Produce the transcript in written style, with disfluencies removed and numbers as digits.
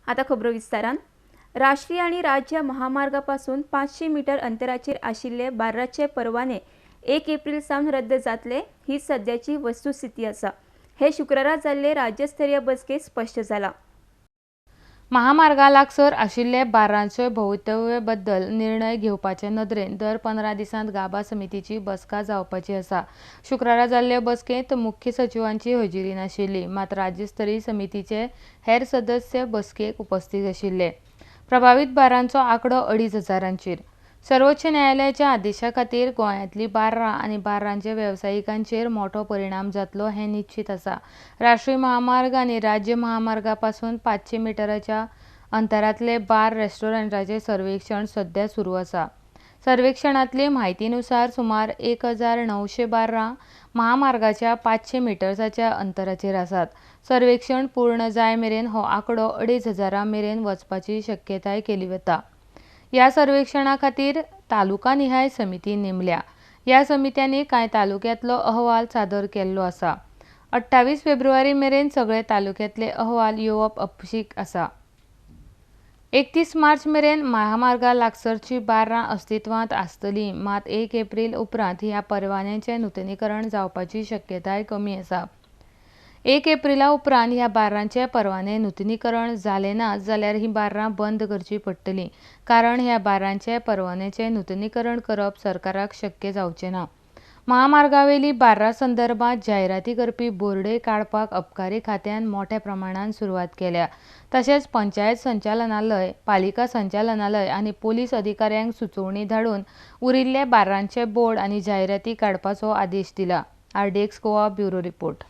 आता खबरो विस्तारान राष्ट्रीय आणि राज्य महामार्गापासून 500 मीटर अंतराचेर आशिल्ले बार्राचे परवाने 1 एप्रिल सावन रद्द जातले ही सद्याची वस्तुस्थिती आसा। हे शुक्रारा जाल्ले राज्यस्तरीय बसकेत स्पष्ट जाला। महामार्गा लागसार आशिल्ले बार्रांचे भवितव्य बद्दल निर्णय घेवपाचे नदरेन दर 15 दिसांत गाभा समितीची बसका जावपाची आसा। शुक्रारा जाल्ले बसकेंत मुख्य सचिवांची हजेरी नाशिल्ली, मात राज्यस्तरीय समितीचे हेर सदस्य बसकेक उपस्थित आशिल्ले। प्रभावित बार्रांचो आंकडो 2,500। सर्वोच्च न्यायालयाच्या आदेशा खातीर गोंयांतली बार्रां आनी बार्रांच्या वेवसायिकांचेर मोठो परिणाम जातलो हें निश्चित आसा। राष्ट्रीय महामार्ग आनी राज्य महामार्गापासून 500 मिटराच्या अंतरांतले बार रेस्टॉरंटांचें सर्वेक्षण सध्या सुरू आसा। सर्वेक्षणांतले म्हायतीनुसार सुमार 1,900 बार्रां महामार्गाच्या 500 मिटर्साच्या अंतराचेर आसात। सर्वेक्षण पूर्ण जाय मेरेन हो आंकडो 2,500 मेरेन वचपाची शक्यताय केली वता। ह्या सर्वेक्षणा खातीर तालुकानिहाय समिती नेमल्या। ह्या समित्यांनी कांय तालुक्यांतलो अहवाल सादर केल्लो आसा। 28 फेब्रुवारी मेरेन सगळे तालुक्यांतले अहवाल येवप अपेक्षीत आसा। 31 मार्च मेरेन महामार्गा लागसारची बार्रां अस्तित्वांत आसतलीं, मात 1 एप्रिल उपरांत ह्या परवान्यांचें नूतनीकरण जावपाची शक्यताय कमी आसा। 1 एप्रिला उपरांत ह्या बार्रांचे परवाने नूतनीकरण जालें ना जाल्यार हीं बार्रां बंद करचीं पडटलीं, कारण ह्या बार्रांचे परवान्याचें नूतनीकरण करप सरकाराक शक्य जावचें ना। महामार्गावेली बार्रां संदर्भात जायराती करपी बोर्डय काडपाक अबकारी खात्यान मोठ्या प्रमाणात सुरवात केल्या। तशेंच पंचायत संचालनालय, पालिका संचालनालय आनी पोलीस अधिकाऱ्यांक सुचोवणी धाडून उरिल्ले बार्रांचे बोर्ड आनी जायराती काडपाचो आदेश दिला। RDX Goa bureau report.